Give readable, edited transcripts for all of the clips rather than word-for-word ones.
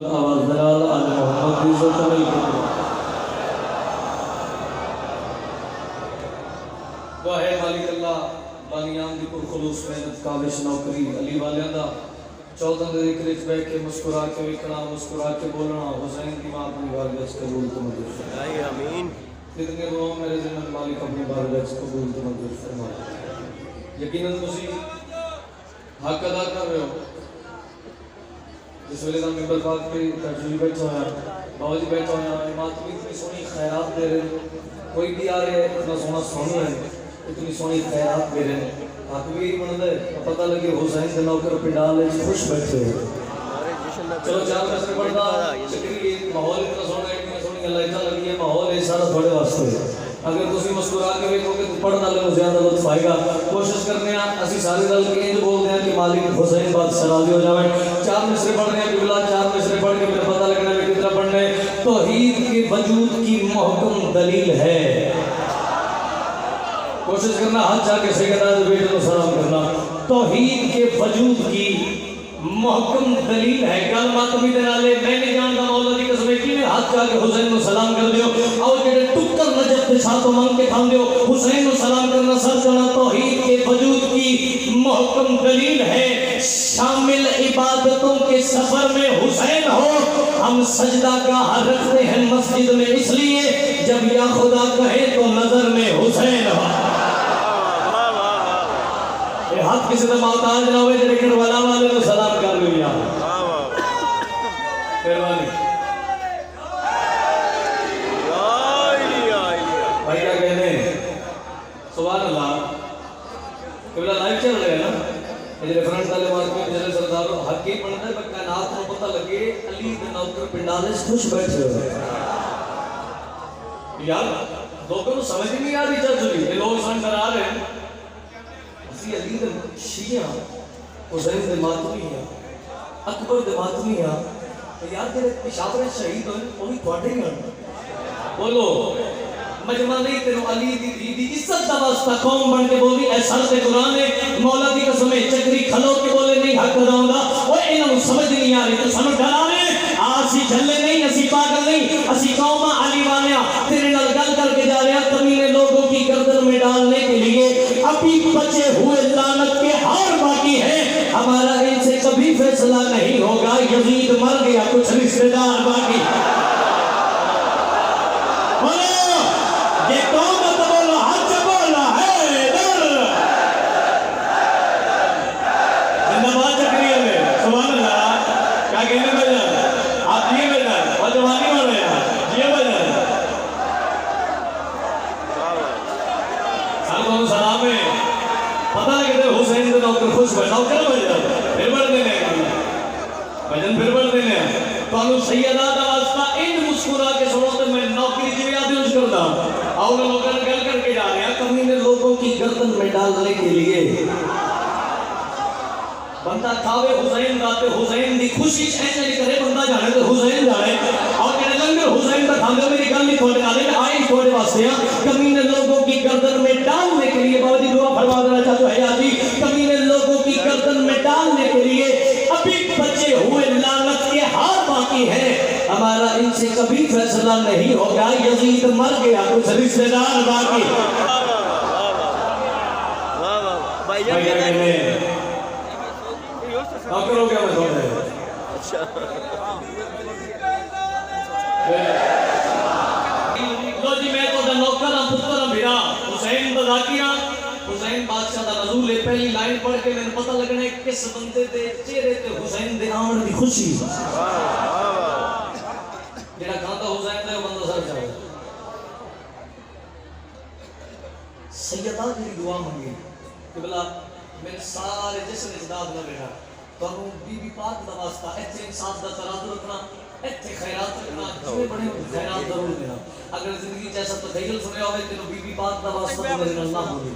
आवाज़ दलाल अल मोहम्मद की ज़ुल्फ़ुल कुब्रा। वाहे मालिक अल्लाह बानियान दी पुरखुलूस मेहनत काबिश नौकरी अली वालियां दा 14 दे जिक्र विच बैठ के मुस्कुरा के विकना मुस्कुरा के बोलना हुसैन की मां अपनी बारगाह च कबूल तो मंजूर फरमाए आमीन। जितने दुआ मेरे ज़िम्मत मालिक अपनी बारगाह च कबूल तो मंजूर फरमाए। यकीनन तुसी हक अदा कर रहे हो। जिस वेले का मेंबर पाक पे तर्जुई बैठा है बाबा जी बैठा है इमाम भी इतनी सोहनी खैरात दे रहे कोई भी आ रहे इतना सोहना सुन रहे इतनी सोहनी खैरात दे रहे हक भी यही बनता है पता लगे हुसैन के नौकर पिंडाल खुश बैठे हो। चलो चार पैसे पढ़ता माहौल इतना सोहना है इतनी सोहनी गल्लां इतना लगी है माहौल है सारा थोड़े वास्ते अगर तुसी मुस्कुरा के देखोगे तो पढ़ने वाले को ज्यादा लुत्फ आएगा। कोशिश करने असि सारे दल के इंज बोलते हैं कि मालिक हुसैन बादशाह राजी हो जाए। चार मिसरे पढ़ने हैं बिगला चार मिसरे पढ़ के फिर पता लगना है कितना पढ़ने तौहीद के वजूद की महकम दलील है। कोशिश करना हाथ जाके सैयदा बेटे को सलाम करना तौहीद के वजूद की महकम दलील है। गल मत भी नाले मैं नहीं जानता मौला दी कसम की हाथ जाके हुसैन को सलाम कर दियो और जेड़े टुक्कर नजर के साथ मांग के खान दियो हुसैन को सलाम करना सर करना तौहीद के वजूद की महकम दलील है। शामिल इबादतों के सफर में हुसैन हो हम सजदा का रखते हैं मस्जिद में इसलिए जब या खुदा कहे तो नजर में हुसैन हो। हाथ किसी से मोहताज ना हुए लेकिन वाला वाले को सलाम कर लो यार मेहरबानी भाई क्या कहने सुभान अल्लाह केवल लाइव चल रहे हैं ना ये रेफरेंस वाले मार्केट जैसे सरदारों हक की पढ़ते पर कायनात को पता लगे अली के नौकर पिंडाले खुश बैठे हो यार लोगों को समझ नहीं आ रही चल चुकी ये लोग सन करा रहे हैं अली दे शिया हुसैन दे मातमी है अकबर दे मातमी है तो यार तेरे पेशावर शहीद होए वो भी थोड़े ही हैं बोलो मजमा नहीं तेरे अली दी इज्जत दा वास्ता कौम बन के बोली ऐ सर ते कुरान है मौला दी कसम चक्री खलो के बोले नहीं हक दाऊंगा ओए इन्हां समझ नहीं आ रही तो सानू डरावे आसी झल्ले नहीं असी पागल नहीं असी कौमा अली वालिया तेरे नाल गल करके जा रहे हैं कमीने लोगों की गर्दन में डालने के लिए अभी बचे हुए लानत के हार बाकी है हमारा इनसे कभी फैसला नहीं होगा। यजीद मर गया कुछ रिश्तेदार बाकी बोलो ये कौन मत बोलो हज बोला है जिंदाबाद चक्रिया में सुभान अल्लाह क्या कहने भैया आप ये भैया और जवानी हो रहे हैं ये भैया साल सलाम है पता लगे हुसैन के नौकर खुश बैठा कर फिर बढ़ देने भजन फिर बढ़ देने तो सैयदा दा वास्ता इन मुस्कुरा के सुनो तो मैं नौकरी की याद यूज करता और लोगों ने गल करके जा रहे हैं कमीने लोगों की गर्दन में डालने के लिए बंदा खावे हुसैन दाते हुसैन दी खुशी ऐसे नहीं करे बंदा जाने तो हुसैन जाने और कहने लंगर हुसैन का खावे मेरी गल नहीं थोड़े नाले में आई थोड़े वास्ते कमीने लोगों की गर्दन में डालने के लिए बाबा जी दुआ फरमा देना चाहते हैं याजी कमीने लोगों की गर्दन में डालने के लिए अभी बचे हुए लानत के हार बाकी है हमारा इनसे कभी फैसला नहीं होगा। यजीद मर गया कुछ रिश्तेदार बाकी नौकर हो गया मैं थोड़े अच्छा लो जी मैं तो नौकर हां पुत्र हां मेरा हुसैन दा जाकिया हुसैन बादशाह दा नज़ूल है पहली लाइन पढ़ के मैंने पता लगना है किस बंदे दे चेहरे ते हुसैन दे आवन दी खुशी जेड़ा गांदा हुसैन दा बंदा सर जाए सैयदा दी दुआ मांगी कि भला मेरे सारे जिस्म इजदाद ना बेटा तनु बीबी पाक दा वास्ता इत्थे इंसाफ दा तराजू रखना इत्थे खैरात रखना जितने बड़े खैरात जरूर देना अगर जिंदगी च ऐसा तखय्युल सुनया होवे तेनो बीबी पाक दा वास्ता तो मेरे नाल ना बोले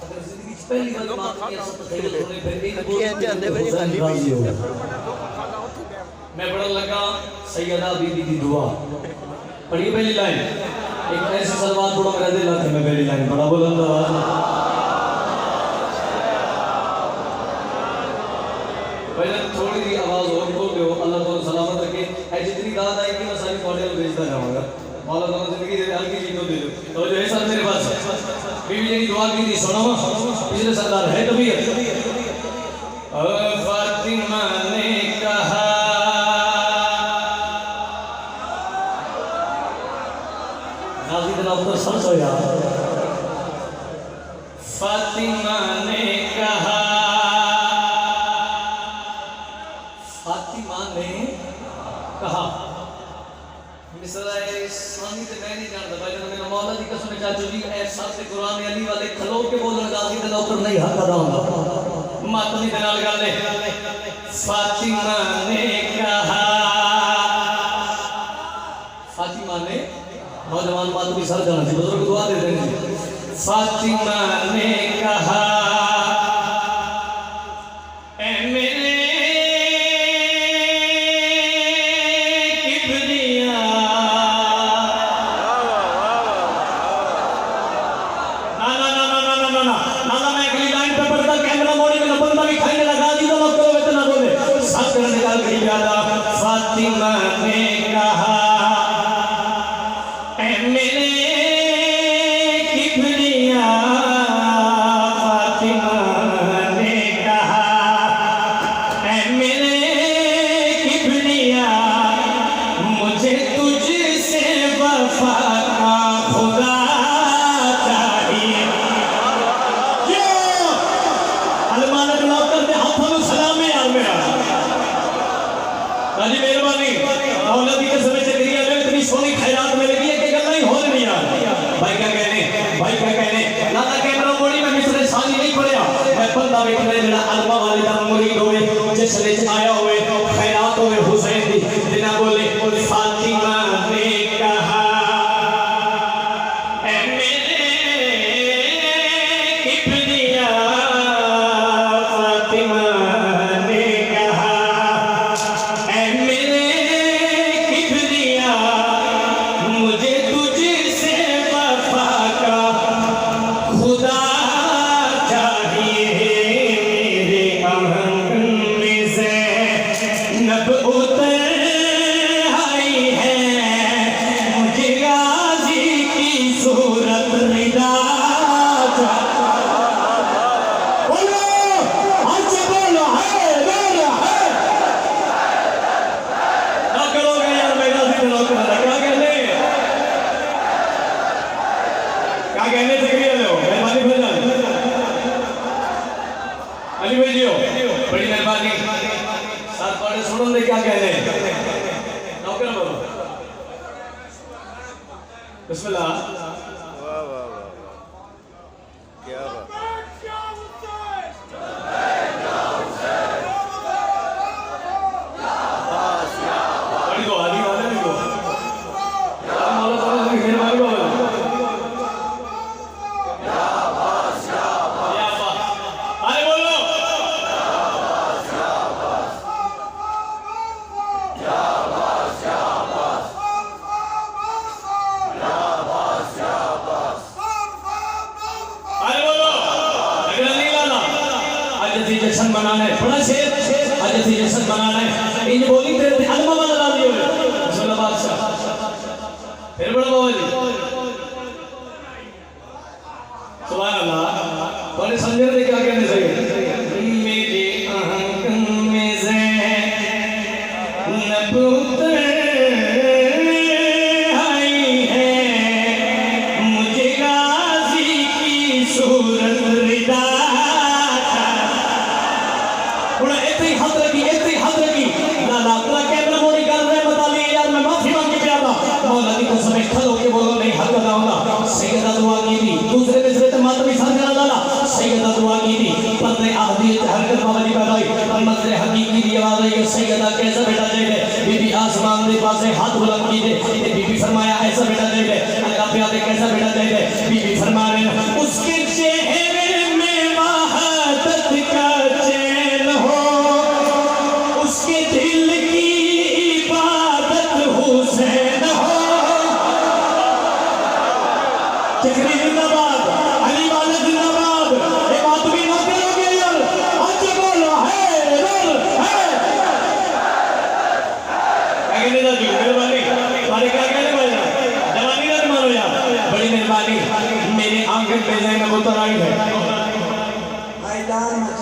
अगर जिंदगी च पहली बार बात की ऐसा तखय्युल सुने फिर एक बोल मैं पढ़न लगा सैयदा बीबी दी दुआ पढ़िए पहली लाइन एक ऐसी सलवात पढ़ो मेरा दिल आके मैं पहली लाइन पढ़ा बुलंद आवाज पहले थोड़ी सी आवाज और बोल दो अल्लाह तो सलामत रखे मैं जितनी दाद आएगी मैं सारी थोड़े को भेजता जाऊंगा। मौला ताला जिंदगी दे हल्की चीजों दे दो। तो जो है सर मेरे पास बीवी जी की दुआ की थी सुनो पिछले सरदार है कभी फातिमा ने कहा गाजी दिला तो सर सो यार। फातिमा ने कहा फातिमा ने कहा मिसरा सानी ते मैं नहीं जानता भाई जब मेरा मौला दी कसम चाचू जी ऐसा से कुरान अली वाले खलो के बोलण गाजी दे ऊपर नहीं हक अदा होंदा मातमी दे नाल गल है। फातिमा ने कहा फातिमा ने नौजवान मातमी सर जाना सी बुजुर्ग दुआ दे देंगे। फातिमा ने कहा ए मेरे फातिमा ने कहा ऐ मेरे किबरिया फातिमा ने कहा ऐ मेरे किबरिया मुझे तुझसे वफा का खुदा चाहिए। अलमानक नौकर के हाथों में सलाम यार मेरा जी मेहरबानी मौला दी कसम चक्रिया में इतनी सोनी खैरात मिल गई है कि गल्ला ही हो नहीं यार। भाई क्या कहने लाला कैमरा मोड़ी में मिसरे साली नहीं पड़या मैं बंदा वेखने जेड़ा अलमा वाले दा मुरीद होवे जिस ले आया होवे खैरात होवे हुसैन दी बिना बोले फातिमा ने कहा ऐ मेरे किबरिया फातिमा ने कहा मुझे तुझसे वफा का खुदा चाहिए। मेरे आंगन में ज़ैनब उतर आई है मुझे गाजी की सूरत निदा बोलो आज बोलो है ना करोगे यार मैं गाजी को क्या कहने से क्रिया लो मेहरबानी भजन अली भाई जी बड़ी मेहरबानी साथ पढ़े सुनो दे क्या कहने नौकर बोलो बिस्मिल्लाह। वाह वाह वाह क्या बात बड़ी दो आदि वाले भी दो मौला ताला की मेहरबानी बोलो जश्न मनाना है बड़ा शेर आज थी जश्न मनाना है इन बोली तेरे अलमा वाला डाल दियो सुना बादशाह फिर बड़ा बाबा जी सुभान अल्लाह बड़े समझे थे क्या कहने चाहिए। मेरे आंगन में ज़ैनब उतर आई है मुझे गाजी की सूरत रिदा मौला दी कसम खलो के बोलो नहीं हक अदा होगा। सैयदा दुआ की थी दूसरे मिसरे ते मातमी सर करा लाला सैयदा दुआ की थी पत्रे आदि हरकत बाबली बगाई मजरे हकीकी दी आवाज आई सैयदा कैसा बेटा जाए बीबी आसमान दे पासे हाथ बुलंद की दे बीबी फरमाया ऐसा बेटा जाए अल्लाह प्यारे कैसा बेटा जाए बीबी फरमा रहे उसके चेहरे में वहादत का चैन हो उसके दिल की इबादत हुसैन हो। चक्री जिंदाबाद अली वाले जिंदाबाद ये बात भी ना करोगे यार आज बोलो है क्या कहने जी मेहरबानी तुम्हारे क्या कहने वाला जवानी ना मानो यार बड़ी मेहरबानी मेरे आंगन पे ज़ैनब उतर आई है मैदान में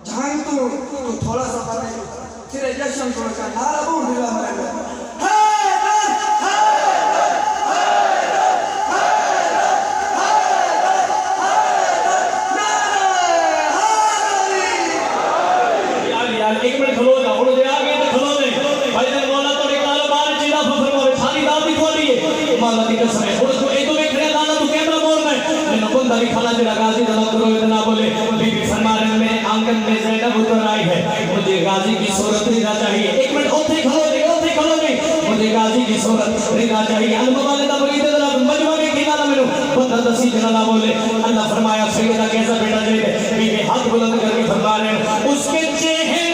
झांक तू थोड़ा सा पता तेरे जश्न थोड़ा सा नारा बोल दिला मैंने एक मिनट खलो जाओ उड़ आ गए तो खलो नहीं भाई ने मौला तो निकालो बाहर चिल्ला फरमावे सारी दात भी खोली है मौला की कसम है उड़ तो ए तो देखने लाना तू कैमरा मोड़ में मैंने बंदा भी खाना तेरा गाजी जनाब करो इतना बोले बीबी फरमा रहे मेरे आंगन में ज़ैनब उतर आई है मुझे गाजी की सूरत रिदा चाहिए एक मिनट ओथे खलो नहीं मुझे गाजी की सूरत रिदा चाहिए अलमा वाले दा बगी तेरा मजमा के खिला ना मेनू बंदा दसी जना बोले अल्लाह फरमाया सैयदा कैसा बेटा जे बीबी हाथ बुलंद करके फरमा रहे उसके चेहरे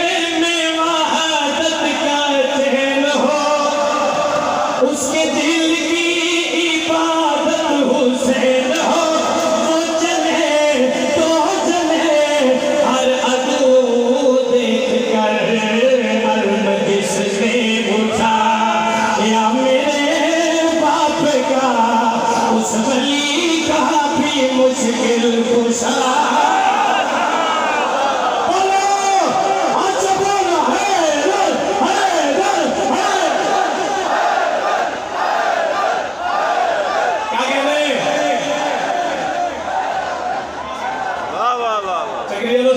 उसके दिल की इबादत हुसैन हो वो चले तो चले हर अदू देख कर अर्म जिसने उठा या मेरे बाप का उस वली का भी मुश्किल कुशा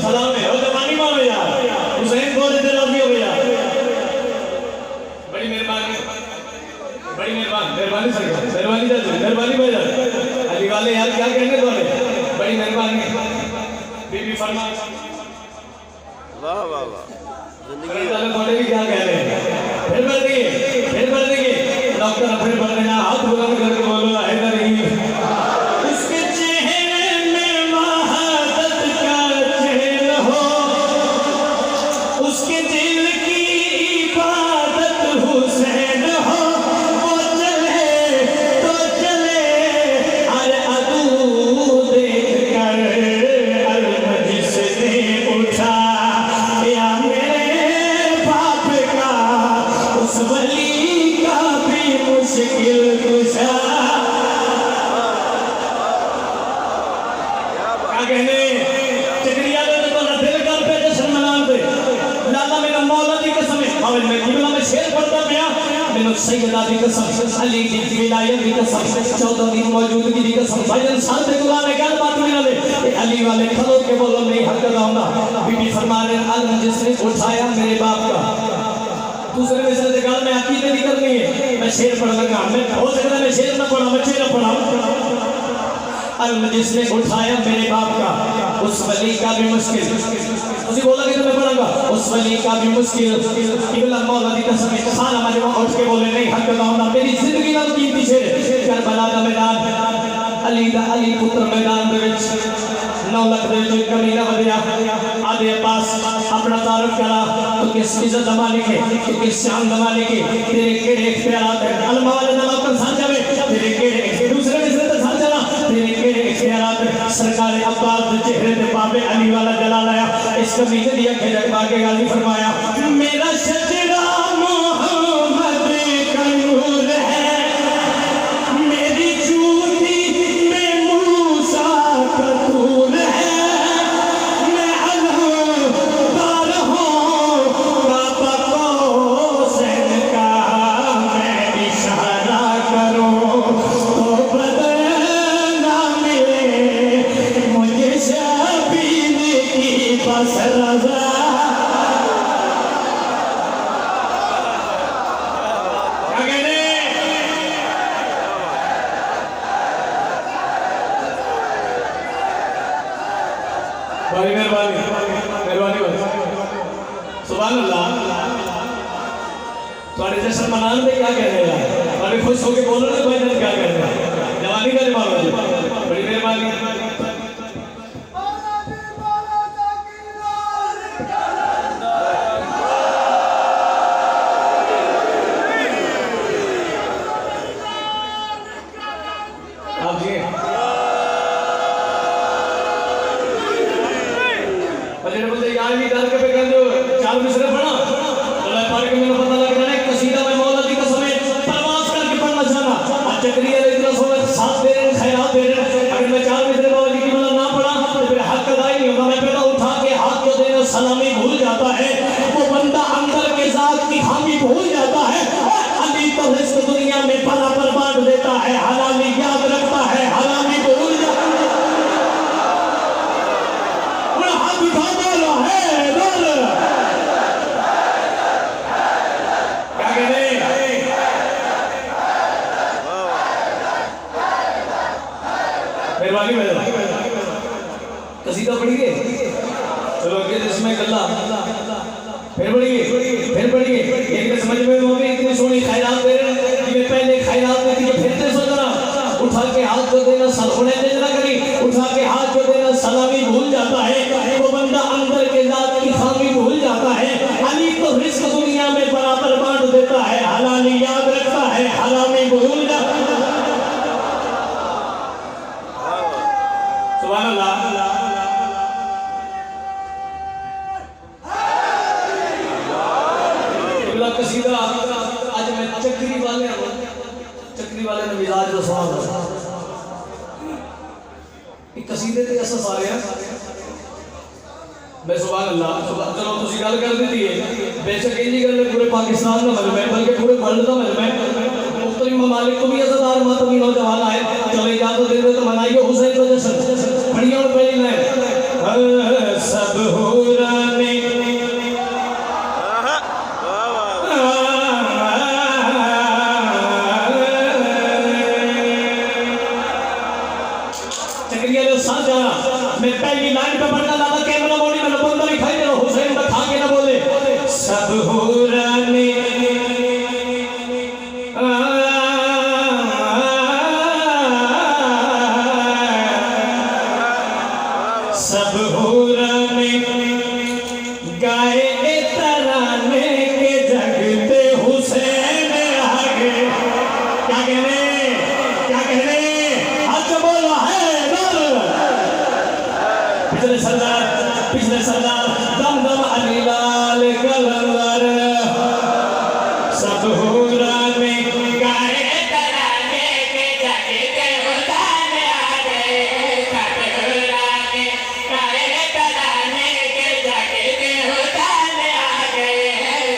सलाम है जवानी मानो यार हुसैन बोले थे राजी हो गया बड़ी मेहरबानी सरकार मेहरबानी भाई अली वाले यार क्या कहने वाले बड़ी मेहरबानी बीबी फरमा वाह वाह वाह जिंदगी वाले भी क्या कह रहे हैं फिर बढ़ देखिए डॉक्टर फिर बढ़ देना हाथ बुलंद करके बोलो हैदर ही उसके चेहरे में वहादत का चैन हो उसके दिल की इबादत हुसैन हो वो चले तो चले हर अदू देख कर अर्म जिसने उठा या मेरे बाप का उस वली का भी मुश्किल कुशा कहने चक्रिया में तो दिल कर पे जश्न मना दे लाला मेरा मौला की कसम है और मैं किबला में शेर पढ़ता गया मैंने सैयदा की कसम अली की विलायत की कसम 14 दिन मौजूदगी की कसम भाईजान साथ में कुरान में क्या बात मिला ले अली वाले खलो के बोलो नहीं हक लाऊंगा बीबी फरमा रहे अलम जिसने उठाया मेरे बाप का दूसरे में से गाल में अकीदे की करनी है मैं शेर पढ़ लगा मैं हो सकता है मैं शेर ना पढ़ा मैं शेर पढ़ा अलम जिसने उठाया मेरे बाप का उस वली का भी मुश्किल उसी बोला कि मैं पढ़ूंगा उस वली का भी मुश्किल इबला मौला की कसम सारा मजमा उठ के बोले नहीं हक लाऊंगा मेरी जिंदगी ना कीमती शेर करबला का मैदान अली पुत्र मैदान दे विच 9 लाख दे जो कमीना वधिया आदे पास अपना तारुफ करा तो किस इज्जत जमाने के तो किस शान जमाने के तेरे केड़े इख्तियारात है अलमा वाले दा लोकन साथ जावे तेरे केड़े दूसरे मिसरे ते साथ जाना तेरे केड़े इख्तियारात सरकार अब्बास दे चेहरे ते बाबे अली वाला जलाल आया इस कमीने दी अखे जगवा के गाली फरमाया मेरा शजरा मोहम्मद का नूर है मेरी जूती में मूसा का तूर है मैं अलहदार हूँ बाबा को हुसैन का मैं इशारा करूँ तो बदल ना मिले मुझे शबीर की बस रज़ा भाई मेहरबानी सुभान अल्लाह तुम्हारे जश्न मनाने में क्या कहने यार तुम्हारे खुश होके बोलो ना भाई क्या कहने जवानी का जवाब है बड़ी मेहरबानी आप जी यार भी डर के पे कहते हो 4 मिसरे पढ़ा तो मैं पढ़ के मैंने पता लग जाए कसीदा पढ़िए चलो अगे इसमें गल्ला फिर पढ़िए एक समझ में मम्मी इतनी सोनी खैरात दे रहे हैं पहले खैरात देती है फिर से सोचना उठा के हाथ जो देना सलहोने दे ना करी उठा के हाथ जो देना सलामी भूल जाता है वो बंदा अंदर के जात की खामी भूल जाता है अली तो रिस्क दुनिया में बराबर बांट देता है हलाली याद रखता है हरामी भूल जाता है सुभान अल्लाह कसीदा आज मैं चक्री वाले ने मिजाज का सुना एक कसीदे ते असस आ रहा मैं सुभान अल्लाह चलो तुसी गल कर दी है बेशक ये गल पूरे पाकिस्तान का मजमा है बल्कि पूरे वर्ल्ड का मजमा है मुख्तलिफ ममालिक को भी अज़ादार मातमी नौजवान आए चलो इजाजत दे दो तो मनाइए हुसैन का जश्न बढ़िया और पहली लाइन सब हुरा ने मैं पहली लाइन पे पढ़ना लाला कैमरा मोड़ी में बंदा दिखाई दे रहा हुसैन का खा के ना बोले सब हुरा ने सब हुरा ने गाए तराने के जगते हुसैन आगे क्या कहने आज बोला है पिछले सरदार दम दम अली लाल कलंदर सब हुरा में गाए तराने के जगते हुसैन आगे सब हुरा में गाए तराने के जगते हुसैन आगे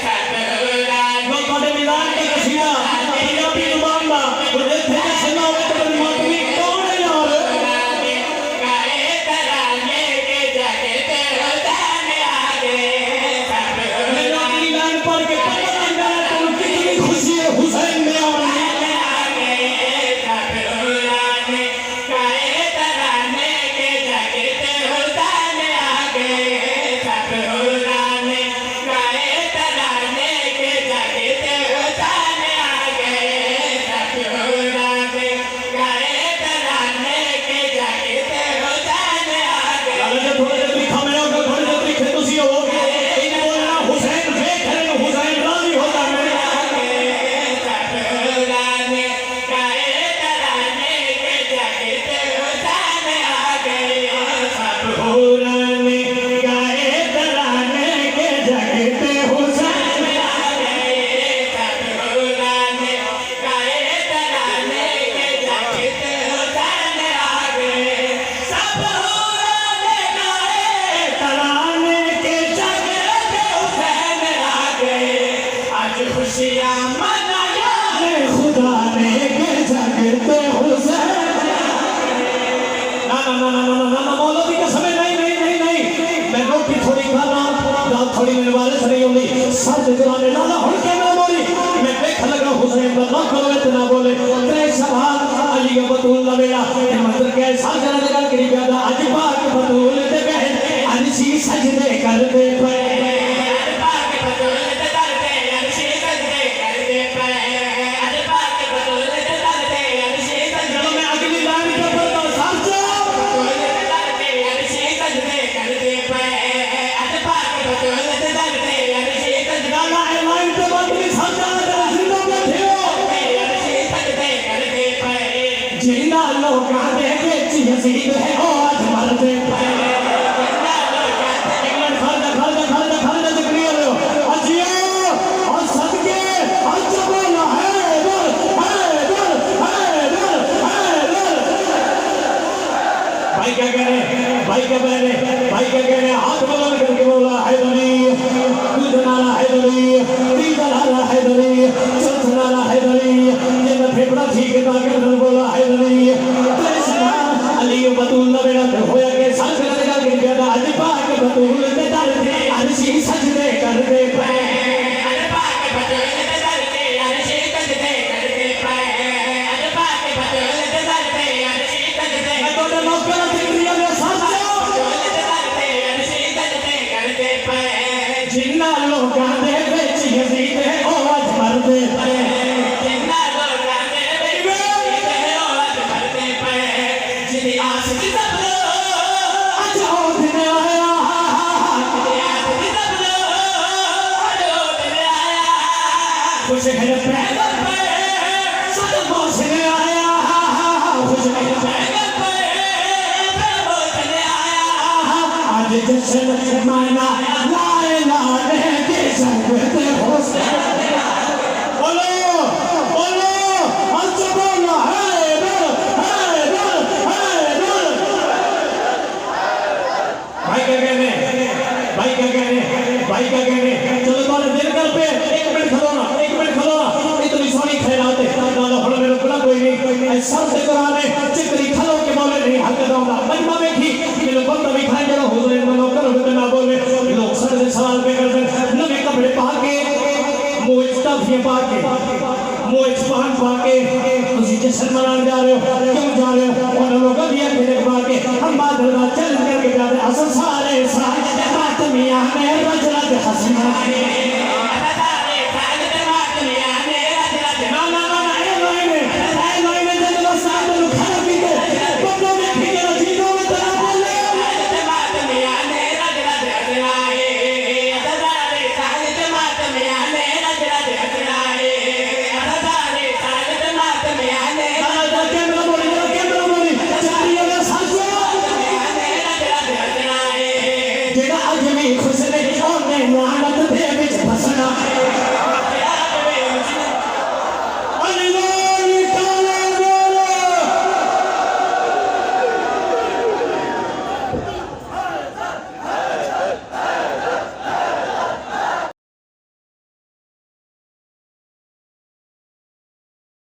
सब हुरा में बड़े मैदान के कसीदा पंजाबी जुबान दा मुझे थे सुना हुआ तो मातमी कौन है यार हुसैन में खुशियां मनाया खुदा ने के जगते हुसैन ना मौलवी का समय नहीं मैं रोटी थोड़ी खाना रात थोड़ी मेरे वाले से नहीं होगी सर जलाने लाला हुन के मैं बोली मैं देख लगा हुसैन का ना करो इतना बोले तेरे सवाल अली का बतूल लवेला मंदिर के साथ जरा करी प्यादा आज पाक बतूल ते कहे अरशी सजदे करते पे जिंदा लोग आते हैं कि यजीद है आज मरते पे इंग्लैंड खर्च जिक्रिया लो अजियो और सदके आज बोला है भाई क्या कह रहे हाथ बुलंद करके बोला हैदरी दूध नाला हैदरी तीजा नाला हैदरी चौथा नाला हैदरी ये मैं फेफड़ा ठीक है ताकि बोला हैदरी अली बतूल ना बेड़ा होया के साथ लगा के बेटा आज पाक बतूल ते दर थे अर्शी सजदे करते पे आज पाक बतूल ते दर थे अर्शी सजदे करते पे आज पाक बतूल ते दर थे अर्शी सजदे मैं तो नौकर जिक्रिया में साथ खुश है पैगल पे सद मौसम आया खुश है पैगल पे मौसम आया आज जश्न मना लाए लाने के संग ते होसे बोलो बोलो हंस बोलो है बोल भाई क्या कहने भाई क्या कहने चलो तुम्हारे दिल कर पे एक मिनट खलो ना इतनी सोनी खैरात है दादा हुन मेरे गुना कोई नहीं ऐ सब से कुरान है चिकरी खलो के बोले नहीं हक दाऊंगा मजमा में की मेरे बंद भी खाए जरा हुजूर ने मनो कर होते ना बोले लोग सर से सवाल पे करते नवे कपड़े पा के मोच टफियां पा के मोच पहन पा के तुसी जश्न मनाने जा रहे हो क्यों जा रहे हो उन लोगों दिया के पा के हम बादल का चल करके जा रहे असल सारे सारे बात मियां मेरे रजरत हसीना खुश नहीं होने लानत दे विच फसना